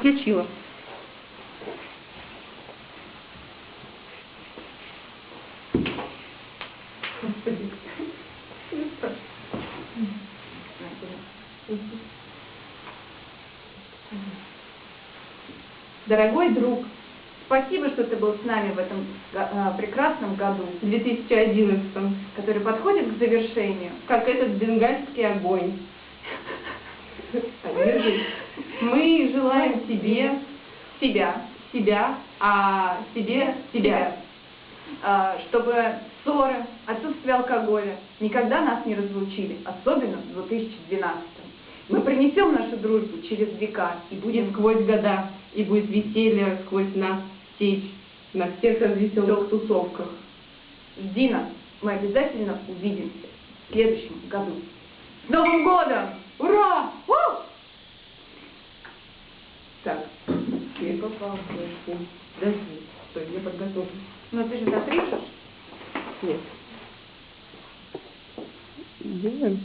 Включила. Господи. Дорогой друг, спасибо, что ты был с нами в этом прекрасном году, 2011, который подходит к завершению. как этот бенгальский огонь. Мы желаем тебе себя, себя, чтобы ссоры, отсутствие алкоголя никогда нас не разлучили, особенно в 2012. Мы принесем нашу дружбу через века и будем Сквозь года, и будет веселье сквозь нас течь на всех развеселых тусовках. Жди нас, мы обязательно увидимся в следующем году. С Новым годом! Ура! Так, я попал в флешку. Подожди, стой, я подготовлю. Но ты же запишешь? Нет. Делаем?